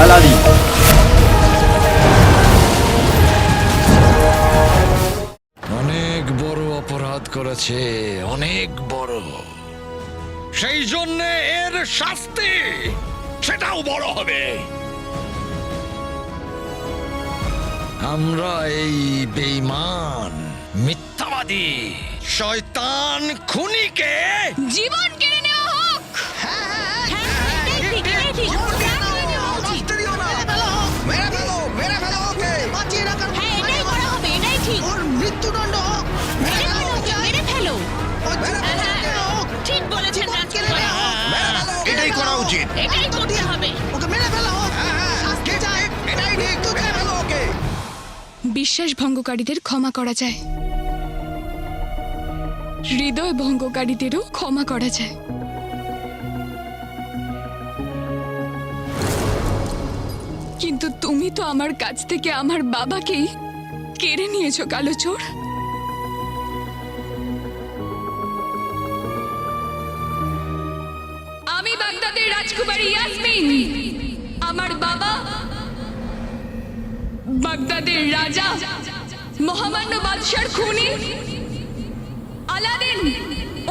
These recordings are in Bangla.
আলাদি। অনেক বড় অপরাধ করেছে, অনেক বড়। সেই জন্য এর শাস্তি সেটাও বড় হবে। আমরা এই বেঈমান, মিথ্যাবাদী, শয়তান খুনিকে জীবন কেড়ে নেওয়া হোক। মৃত্যুদণ্ড হোক। মেরে ফেলো। ঠিক বলেছেন রাজকুমার। এটাই করা উচিত। এটাই করতে হবে। ওকে মেরে ফেলা হোক। শাস্তি চাই। এটাই ঠিক। মেরে ফেলো ওকে। বিশ্বাস ভঙ্গকারীদের ক্ষমা করা যায়, হৃদয় ভঙ্গকারীদেরও ক্ষমা করা যায়। কিন্তু তুমি তো আমার কাছ থেকে আমার বাবাকেই কেড়ে নিয়েছো, কালো চোর। আমি বাগদাদের রাজকুমারী ইয়াসমিন, আমার বাবা বাগদাদের রাজা মহামান্য বাদশার খুনি আলাদিন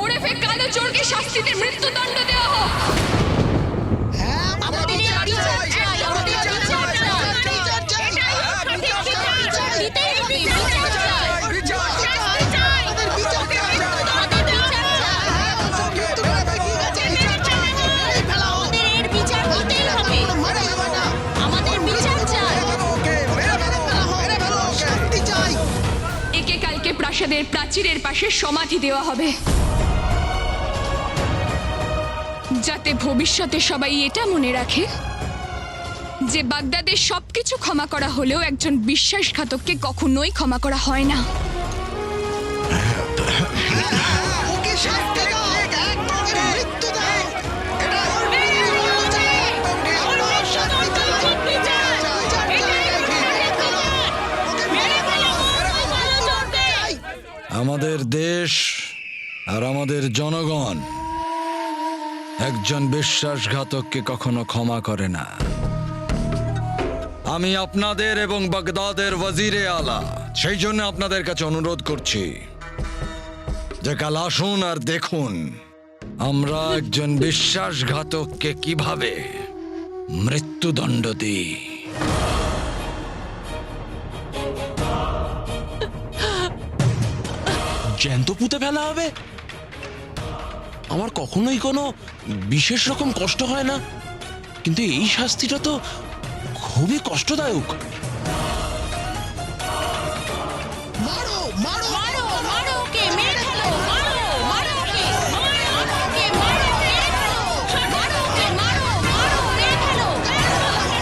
ওরফে কালো চোরকে শাস্তিতে মৃত্যুদণ্ড দেওয়া হোক। আমাদের বিচার চাই। আমাদের বিচার চাই। একে কালকে প্রাসাদের প্রাচীরের পাশে সমাধি দেওয়া হবে, যাতে ভবিষ্যতে সবাই এটা মনে রাখে যে বাগদাদের সবকিছু ক্ষমা করা হলেও একজন বিশ্বাসঘাতককে কখনোই ক্ষমা করা হয় না। ওকে শাস্তি দাও। ওকে মৃত্যু দাও। আমাদের দেশ আর আমাদের জনগণ একজন বিশ্বাসঘাতককে কখনো ক্ষমা করে না। আমি আপনাদের এবং বাগদাদের ওয়াজিরে আলা সেই জন্য আপনাদের কাছে অনুরোধ করছি যে কাল আসুন আর দেখুন আমরা একজন বিশ্বাসঘাতককে কিভাবে মৃত্যুদণ্ড দিই। জ্যান্ত পুঁতে ফেলা হবে? আমার কখনোই কোনো বিশেষ রকম কষ্ট হয় না, কিন্তু এই শাস্তিটা তো খুবই কষ্টদায়ক। মারো মারো মারো মারো ওকে, মেরে ফেলো। মারো মারো ওকে, মারো ওকে, মারো মেরে ফেলো। মারো ওকে, মারো মারো মেরে ফেলো।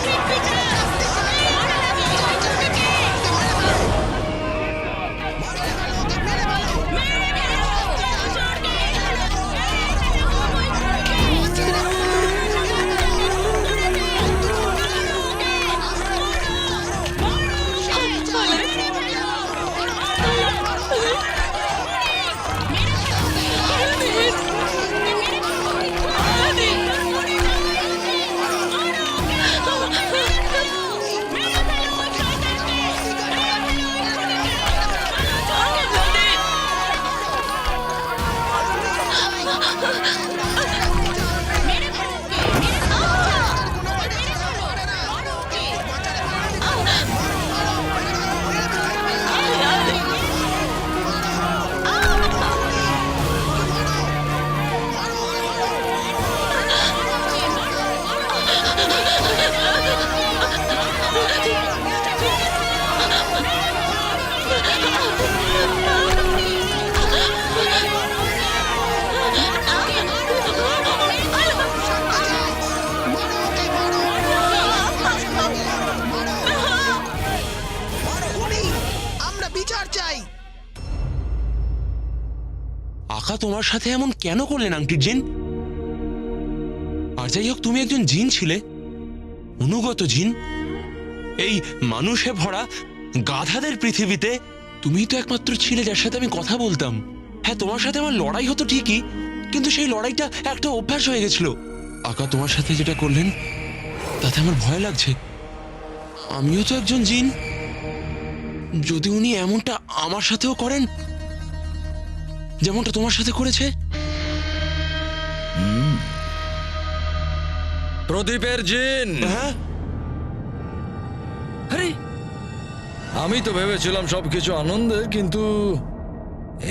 ঠিক বিচার। আকা তোমার সাথে এমন কেন করলেন আংটির জিন? আর যাই হোক, তুমি একজন জিন ছিলে, অনুগত জিন। এই মানুষে ভরা গাধাদের পৃথিবীতে তুমি তো একমাত্র ছিলে যার সাথে আমি কথা বলতাম। হ্যাঁ, তোমার সাথে আমার লড়াই হতো ঠিকই, কিন্তু সেই লড়াইটা একটা অভ্যাস হয়ে গেছিল। আকা তোমার সাথে যেটা করলেন তাতে আমার ভয় লাগছে। আমিও তো একজন জিন। যদি উনি এমনটা আমার সাথেও করেন, যেমনটা তোমার সাথে করেছে। প্রদীপের জিন। হ্যাঁ, আরে আমি তো ভেবেছিলাম সবকিছু আনন্দের, কিন্তু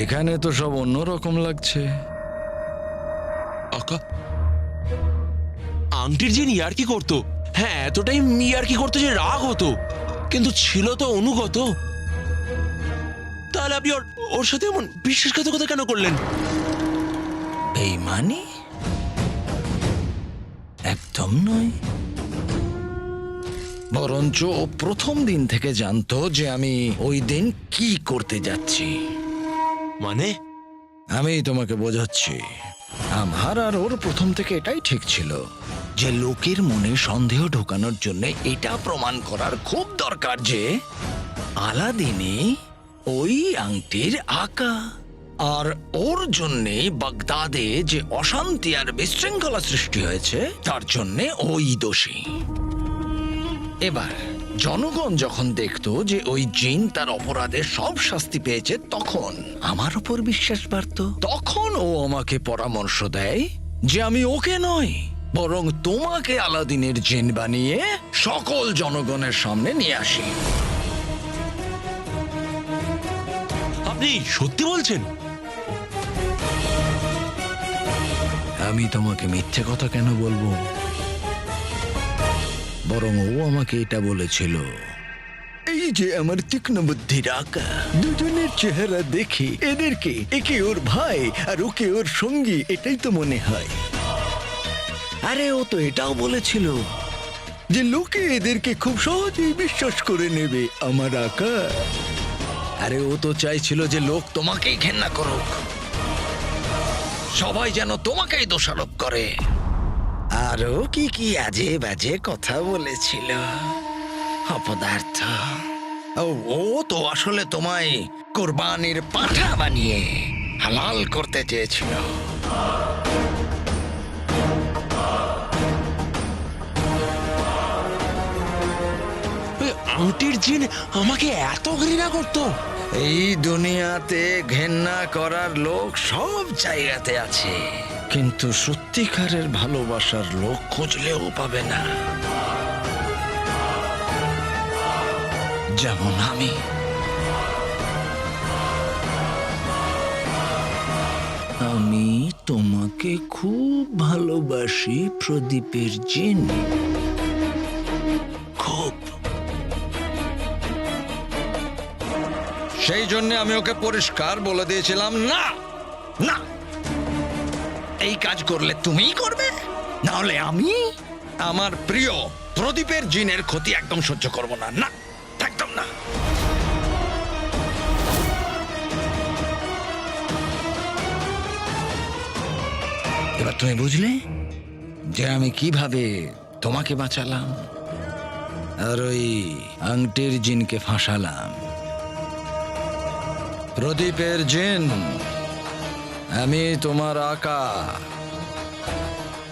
এখানে তো সব অন্যরকম লাগছে। আকা আংটির জিন ইয়ার্কি করতো। হ্যাঁ, এতটাই ইয়ার্কি করতো যে রাগ হতো, কিন্তু ছিল তো অনুগত। তাহলে আপনি ওর সাথে এমন বিশ্বাসঘাতকতা কেন করলেন? বেঈমানি? একদম নয়। বরঞ্চ ও প্রথম দিন থেকে জানতো যে আমি ওই দিন কি করতে যাচ্ছি। মানে? আমি তোমাকে বোঝাচ্ছি। আমার আর ওর প্রথম থেকে এটাই ঠিক ছিল যে লোকের মনে সন্দেহ ঢোকানোর জন্য এটা প্রমাণ করার খুব দরকার যে আলাদিনই ওই আংটির আঁকা, আর ওর জন্যে বাগদাদে যে অশান্তি আর বিশৃঙ্খলা সৃষ্টি হয়েছে তার জন্যে ওই দোষী। এবার জনগণ যখন দেখতো যে ওই জিন তার অপরাধে সব শাস্তি পেয়েছে, তখন আমার উপর বিশ্বাস বাড়তো। তখন ও আমাকে পরামর্শ দেয় যে আমি ওকে নয়, বরং তোমাকে আলাদিনের জিন বানিয়ে সকল জনগণের সামনে নিয়ে আসি। আপনি সত্যি বলছেন? আমি তোমাকে মিথ্যে কথা কেন বলবো? বরং ও আমাকে এটা বলেছিল, এই যে আমার তীক্ষ্ণ বুদ্ধির আঁকা দুজনের চেহারা দেখে এদেরকে, একে ওর ভাই আর ওকে ওর সঙ্গী, এটাই তো মনে হয়। আরে ও তো এটাও বলেছিল যে লোকে এদেরকে খুব সহজেই বিশ্বাস করে নেবে আমার আঁকা। আরে ও তো চাইছিল যে লোক তোমাকেই ঘেন্না করুক, সবাই যেন তোমাকেই দোষারোপ করে। আরো কি কি আজে বাজে কথা বলেছিল, অপদার্থ। ও তো আসলে তোমায় কোরবানির পাঁঠা বানিয়ে হালাল করতে চেয়েছিল। ওই আংটির জিন আমাকে এত ঘৃণা করতো? এই দুনিয়াতে ঘেন্না করার লোক সব জায়গাতে আছে, কিন্তু সত্যিকারের ভালোবাসার লোক খুঁজলেও পাবে না। যেমন আমি তোমাকে খুব ভালোবাসি প্রদীপের জিন, খুব। সেই জন্য আমি ওকে পরিষ্কার বলে দিয়েছিলাম, না না, এই কাজ করলে তুমিই করবে, না হলে আমি। আমার প্রিয় প্রদীপের জিনের ক্ষতি একদম সহ্য করব না, না, একদম না। এবার তুমি বুঝলে যে আমি কিভাবে তোমাকে বাঁচালাম আর ওই আংটির জিনকে ফাঁসালাম। প্রদীপের জিন, আমি তোমার আকা,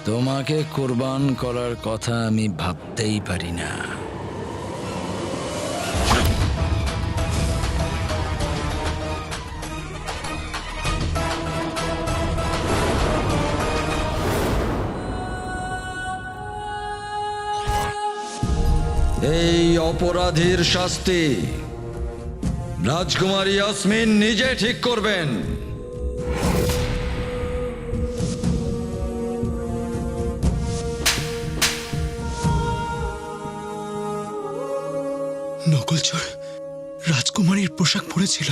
তোমাকে কুরবান করার কথা আমি ভাবতেই পারি না। এই অপরাধীর শাস্তি রাজকুমারী ইয়াসমিন নিজে ঠিক করবেন। নকলচোর রাজকুমারীর পোশাক পরেছিল।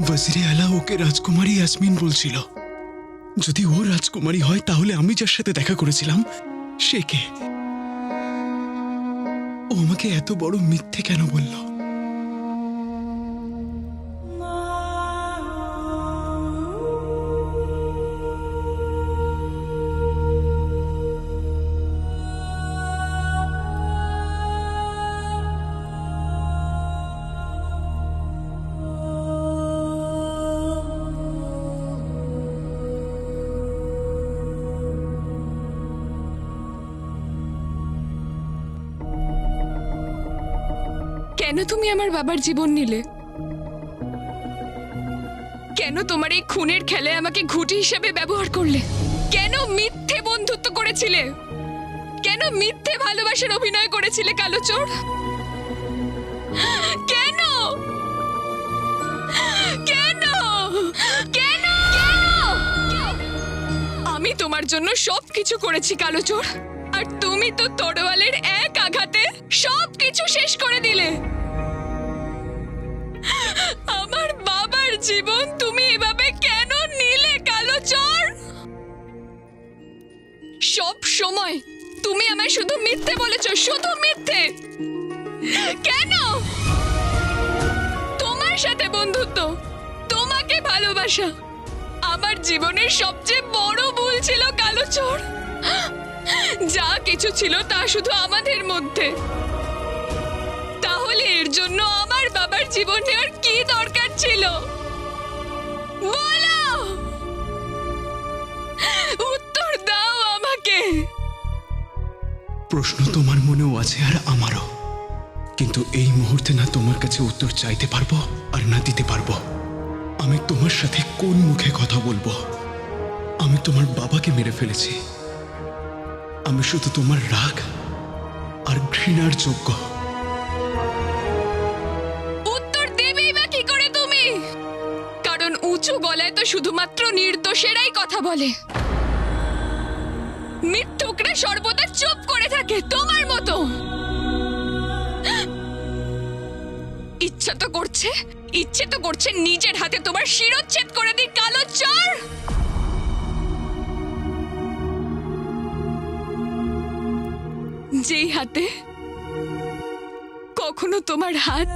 ওয়াজিরে আলা ওকে রাজকুমারী ইয়াসমিন বলছিল। যদি ও রাজকুমারী হয় তাহলে আমি যার সাথে দেখা করেছিলাম সে কে? ও আমাকে এত বড় মিথ্যে কেন বলল? কেন তুমি আমার বাবার জীবন নিলে? কেন তোমার এই খুনের খেলায় আমাকে ঘুঁটি হিসেবে ব্যবহার করলে? কেন মিথ্যে বন্ধুত্ব করেছিলে? কেন মিথ্যে ভালোবাসার অভিনয় করেছিলে কালো চোর? কেন কেন কেন আমি তোমার জন্য সবকিছু করেছি কালো চোর, আর তুমি তো তরোয়ালের এক আঘাতে সবকিছু শেষ করে দিলে। আমার বাবার জীবন তুমি এভাবে কেন নিলে কালো চোর? সব সময় তুমি আমায় শুধু মিথ্যে বলেছো, শুধু মিথ্যে। কেন? তোমার সাথে বন্ধুত্ব, তোমাকে ভালোবাসা আমার জীবনের সবচেয়ে বড় ভুল ছিল কালো চোর। যা কিছু ছিল তা শুধু আমাদের মধ্যে। তাহলে এর জন্য আমার বাবার জীবন নেওয়ার কি দরকার ছিল? বলো, উত্তর দাও আমাকে। প্রশ্ন তোমার মনেও আছে আর আমারও, কিন্তু এই মুহূর্তে না তোমার কাছে উত্তর চাইতে পারবো আর না দিতে পারবো। আমি তোমার সাথে কোন মুখে কথা বলবো? আমি তোমার বাবাকে মেরে ফেলেছি। আমি শুধু তোমার রাগ আর ঘৃণার যোগ্য। উত্তর দেবেই বা কি করে তুমি? কারণ উঁচু গলায় তো শুধুমাত্র নির্দোষেরাই কথা বলে। মিথ্যুকরা সর্বদা চুপ করে থাকে তোমার মতো। ইচ্ছে তো করছে নিজের হাতে তোমার শিরচ্ছেদ করে দিই কালো চোর। যেই হাতে কখনো তোমার হাত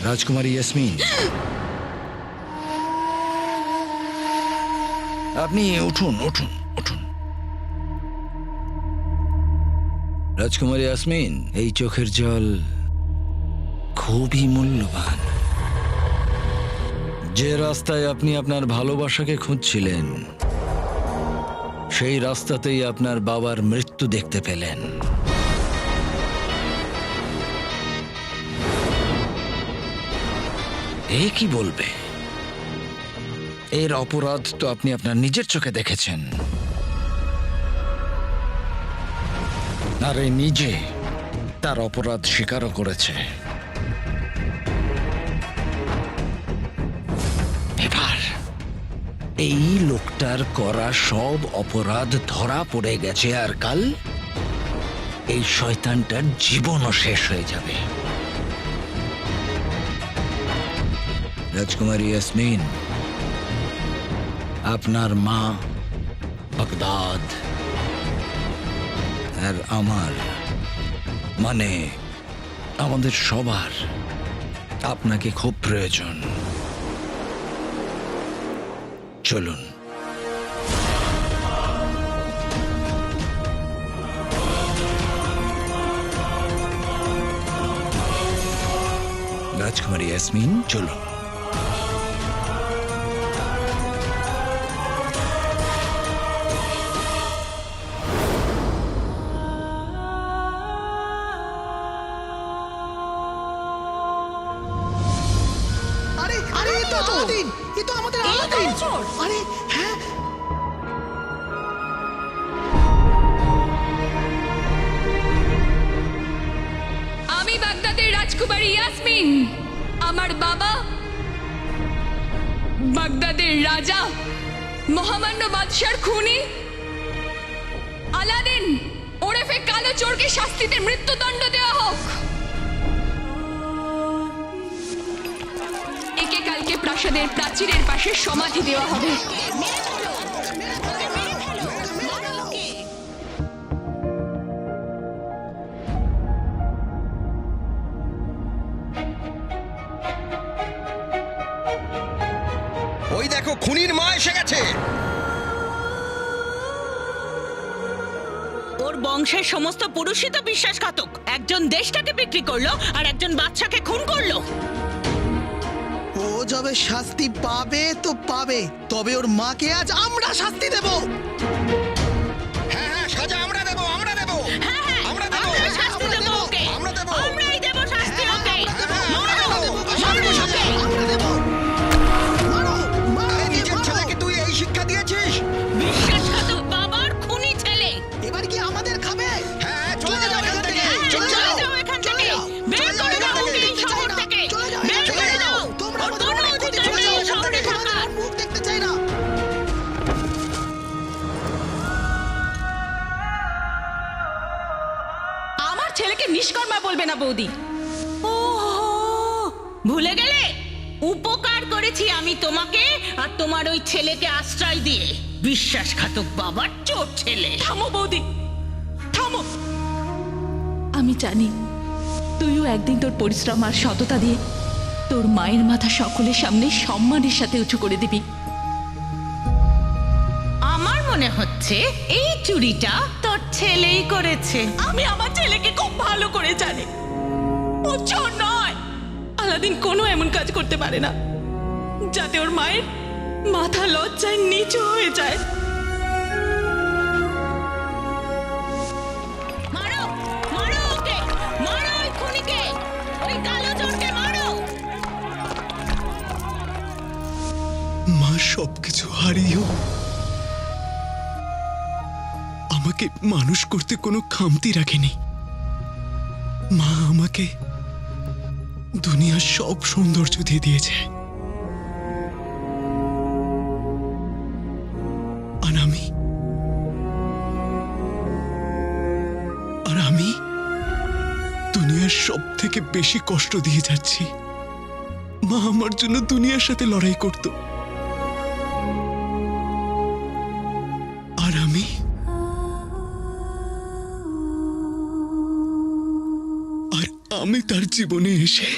রাজকুমারী ইয়াসমিন, আপনি উঠুন উঠুন উঠুন। রাজকুমারী ইয়াসমিন, এই চোখের জল খুবই মূল্যবান। যে রাস্তায় আপনি আপনার ভালোবাসাকে খুঁজছিলেন, সেই রাস্তাতেই আপনার বাবার মৃত্যু দেখতে পেলেন। এ কি বলবে? এর অপরাধ তো আপনি আপনার নিজের চোখে দেখেছেন, আর এই নিজে তার অপরাধ স্বীকারও করেছে। এবার এই লোকটার করা সব অপরাধ ধরা পড়ে গেছে, আর কাল এই শয়তানটার জীবনও শেষ হয়ে যাবে। রাজকুমারী ইয়াসমিন, আপনার মা বাগদাদ আর আমার, মানে আমাদের সবার আপনাকে খুব প্রয়োজন। চলুন। রাজকুমারী ইয়াসমিন, চলুন। আরে আরে এ তো আলাদিন, এ তো আমাদের আলাদিন। আরে হ্যাঁ, আমি বাগদাদের রাজকুমারী ইয়াসমিন। আমার বাবা বাগদাদের রাজা মহামান্য বাদশার খুনি আলাদিন ওরফে কালো চোরকে শাস্তিতে মৃত্যুদণ্ড দেওয়া হোক। একে কালকে প্রাসাদের প্রাচীরের পাশে সমাধি দেওয়া হবে। খুনির মা এসে গেছে। ওর বংশের সমস্ত পুরুষই তো বিশ্বাসঘাতক। একজন দেশটাকে বিক্রি করলো আর একজন বাচ্চাকে খুন করলো। ও যবে শাস্তি পাবে তো পাবে, তবে ওর মাকে আজ আমরা শাস্তি দেব। হ্যাঁ হ্যাঁ, সাজা আমরা দেব, আমরা দেব, হ্যাঁ হ্যাঁ, আমরা দেব, আমরা শাস্তি দেব ওকে। আমরা দেব। আমরাই দেব শাস্তি ওকে। আমরা দেব, মারো ওকে। আমরা দেব। মারো, মারো, আরে নিজের মারো। ছেলেকে তুই এই শিক্ষা দিয়েছিস? বিশ্বাসঘাতক বাবার খুনি ছেলে। এবার কি আমাদের খাবে? হ্যাঁ, চলে যাও এখান থেকে। চলে যাও এখান থেকে। বের করে দাও ওকে এই শহর থেকে। বের করে দাও। তোমরা ওর আমাদের কোনো অনেক ক্ষতি অধিকার নেই এই করেছো। শহরে তোমাদের থাকার। আর মুখ দেখতে চাই না। আমার ছেলেকে নিষ্কর্মা বলবে না বৌদি। ও ভুলে গেলে? উপকার করেছি আমি তোমাকে আর তোমার ওই ছেলেকে আশ্রয় দিয়ে। বিশ্বাসঘাতক বাবার চোর ছেলে। থামো বৌদি, থামো। আমি জানি তুইও একদিন তোর পরিশ্রম আর সততা দিয়ে তোর মায়ের মাথা সকলের সামনে সম্মানের সাথে উঁচু করে দিবি। আমার মনে হচ্ছে এই চুরিটা তোর ছেলেই করেছে। আমি আমার ছেলেকে খুব ভালো করে জানি, ও চোর নয়। আলাদিন কোনো এমন কাজ করতে পারে না যাতে ওর মায়ের মাথা লজ্জায় নিচু হয়ে যায়। মারো, মারো ওকে, মারো ওই খুনিকে, ওই কালো চোরকে মারো। মা সবকিছু হারিয়েও আমাকে মানুষ করতে কোনো খামতি রাখেনি। মা আমাকে দুনিয়ার সব সৌন্দর্য দিয়ে দিয়েছে, আর আমি দুনিয়ার সব থেকে বেশি কষ্ট দিয়ে যাচ্ছি। মা আমার জন্য দুনিয়ার সাথে লড়াই করত, আর আমি তার জীবনে এসে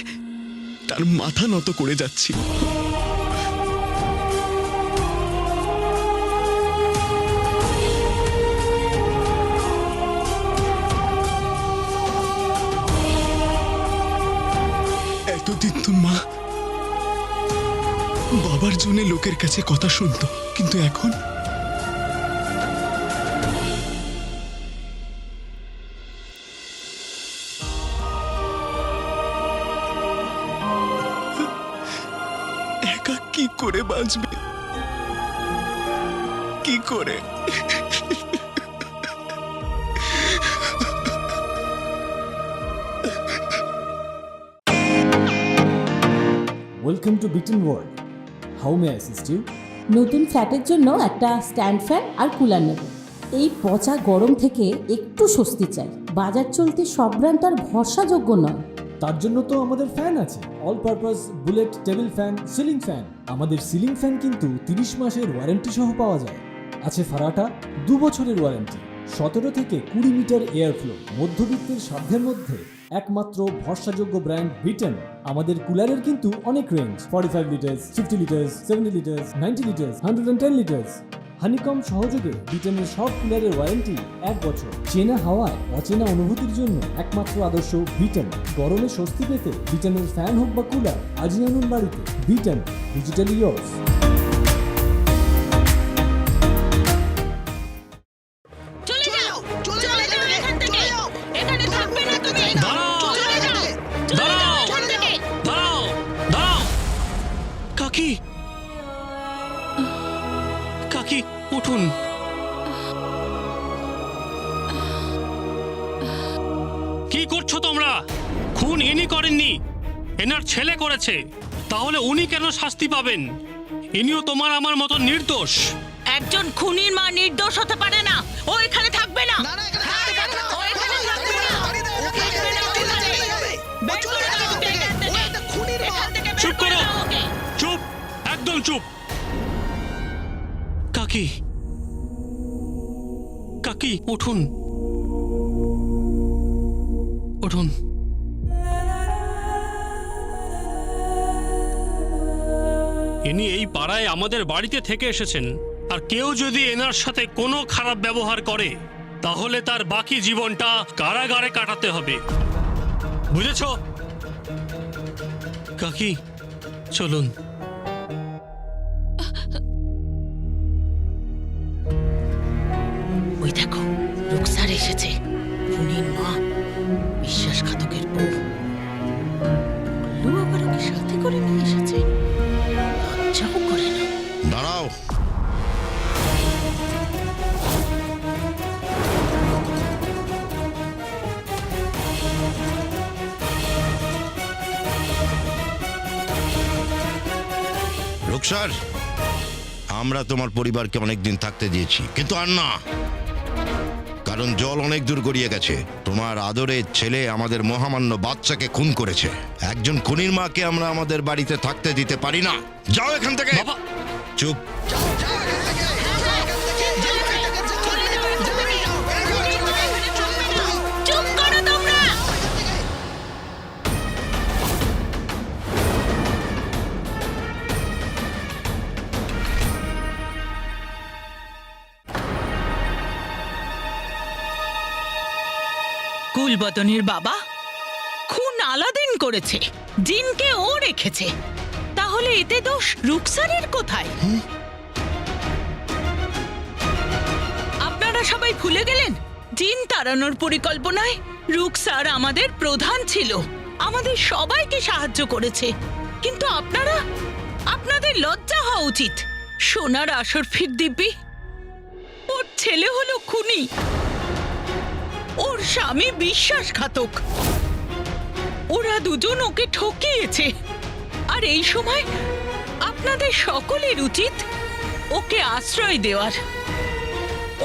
তার মাথা নত করে যাচ্ছি। এতদিন তো মা বাবার জন্য লোকের কাছে কথা শুনতো, কিন্তু এখন একা কি করে বাঁচবে, কি করে? Welcome to Beaten World. How may I assist you? নতুন ফ্ল্যাটের জন্য একটা স্ট্যান্ড ফ্যান আর কুলার নেব। এই পচা গরম থেকে একটু স্বস্তি চাই। বাজার চলতে সব ব্র্যান্ড আর ভরসাযোগ্য নয়। তার জন্য তো আমাদের ফ্যান আছে, all purpose bullet table fan, ceiling fan. আমাদের সিলিং ফ্যান কিন্তু 30 মাসের ওয়ারেন্টি সহ পাওয়া যায়। আছে ফারাটা 2 বছরের ওয়ারেন্টি, 17 থেকে 20 মিটার এয়ার ফ্লো। মধ্যবিত্তের সাধ্যের মধ্যে একমাত্র ভরসাযোগ্য ব্র্যান্ড বিটেন। আমাদের কুলারের কিন্তু অনেক range, 45 litres, 50 litres, 70 litres, 90 litres, 110 litres. Honeycomb সহযোগে বিটেনের সব কুলারের ওয়ারেন্টি 1 বছর। চেনা হাওয়ায় অচেনা অনুভূতির জন্য একমাত্র আদর্শ বিটেন। গরমে স্বস্তি পেতে বিটেনের ফ্যান হোক বা কুলার, আজই আনুন বাড়িতে। Beaten, digitally years. চলে যাও, চলে যাও এখান থেকে। এখানে থাকবে না তুমি। চলে যাও, চলে যাও এখান থেকে। দাঁড়াও, দাঁড়াও। কাকি, কাকি উঠুন। কি করছো তোমরা? খুন ইনি করেননি, এনার ছেলে করেছে। তাহলে উনি কেন শাস্তি পাবেন? ইনিও তোমার আমার মতো নির্দোষ। একজন খুনির মা নির্দোষ হতে পারে না। ও এখানে থাকবে না। না, না, এখানে থাকতে পারে না। ও এখানে থাকবে না। বাড়ি দাও, ও থাকবে না চলে এখানে। যেতে হবে। ও বের চলে করে যাবে দাও ওকে এখান এখান থেকে। ও থেকে। একটা খুনির মা। এখান থেকে বের চুপ করে করো। দাও ওকে। চুপ, একদম চুপ। কাকি, কাকি উঠুন, উঠুন। ইনি এই পাড়ায় আমাদের বাড়িতে থেকে এসেছেন, আর কেউ যদি এনার সাথে কোনো খারাপ ব্যবহার করে তাহলে তার বাকি জীবনটা কারাগারে কাটাতে হবে, বুঝেছ? কাকি চলুন। ওই দেখো রুকসার এসেছে, খুনির মা, বিশ্বাসঘাতকের বউ। লু আবার ওকে সাথে করে নিয়ে এসেছে, লজ্জাও করে না। দাঁড়াও। রুকসার, আমরা তোমার পরিবারকে অনেকদিন থাকতে দিয়েছি, কিন্তু আর না, কারণ জল অনেক দূর গড়িয়ে গেছে। তোমার আদরের ছেলে আমাদের মহামান্য বাচ্চাকে খুন করেছে। একজন খুনির মাকে আমরা আমাদের বাড়িতে থাকতে দিতে পারি না। যাও এখান থেকে। বাবা! চুপ। চুপ করো তোমরা। কুলবদনের বাবা খুন আলাদিন করেছে, জিনকে ও রেখেছে, তাহলে এতে দোষ রুকসারের কোথায়? আপনারা সবাই ভুলে গেলেন জিন তাড়ানোর পরিকল্পনায় রুকসার আমাদের প্রধান ছিল, আমাদের সবাইকে সাহায্য করেছে। কিন্তু আপনাদের লজ্জা হওয়া উচিত। সোনার আসরফির দিব্যি, ওর ছেলে হলো খুনি, ওর স্বামী বিশ্বাসঘাতক। ওরা দুজন ওকে ঠকিয়েছে, আর এই সময় আপনাদের সকলের উচিত ওকে আশ্রয় দেওয়ার,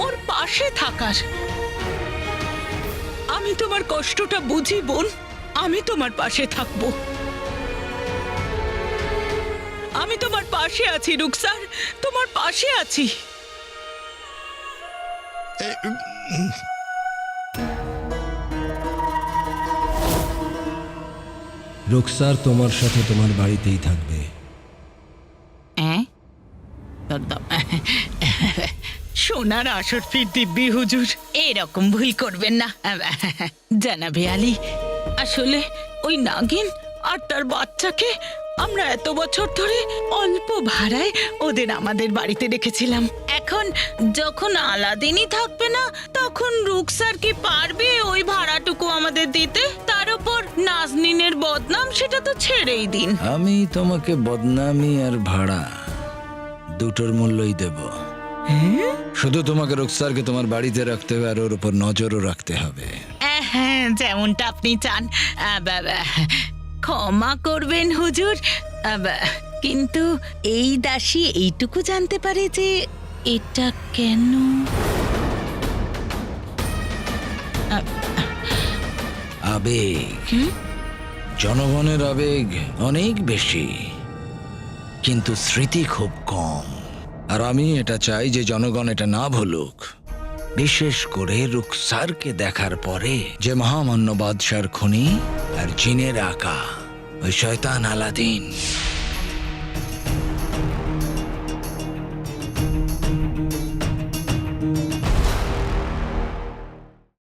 ওর পাশে থাকার। আমি তোমার কষ্টটা বুঝি বোন, আমি তোমার পাশে থাকবো। আমি তোমার পাশে আছি রুকসার, তোমার পাশে আছি। রুকসার তোমার সাথে তোমার বাড়িতেই থাকবে। সোনার আসরফির দিব্যি হুজুর, এরকম ভুল করবেন না জানাবে আলী। আসলে ওই নাগিন আর তার বাচ্চাকে আমরা এত বছর ধরে অল্প ভাড়ায় ওদের আমাদের বাড়িতে রেখেছিলাম। এখন যখন আলাদিনই থাকবে না, তখন রুকসার কি পারবে ওই ভাড়াটুকু আমাদের দিতে? তার উপর নাজনিনের বদনাম, সেটা তো ছেড়েই দিন। আমি তোমাকে বদনামি আর ভাড়া দুটোর মূল্যই দেব। শুধু তোমাকে রুকসারকে তোমার বাড়িতে রাখতে হবে, আর ওর উপর নজরও রাখতে হবে। হ্যাঁ, যেমনটা আপনি চান। ক্ষমা করবেন হুজুর, কিন্তু এই দাসী এইটুকু জানতে পারে যে এটা কেন? আবেগ, জনগণের আবেগ অনেক বেশি, কিন্তু স্মৃতি খুব কম। আর আমি এটা চাই যে জনগণ এটা না ভুলুক, বিশেষ করে রুকসারকে দেখার পরে যে মহামান্য বাদশার খুনি আর জিনের আকা ওই শয়তান আলাদিন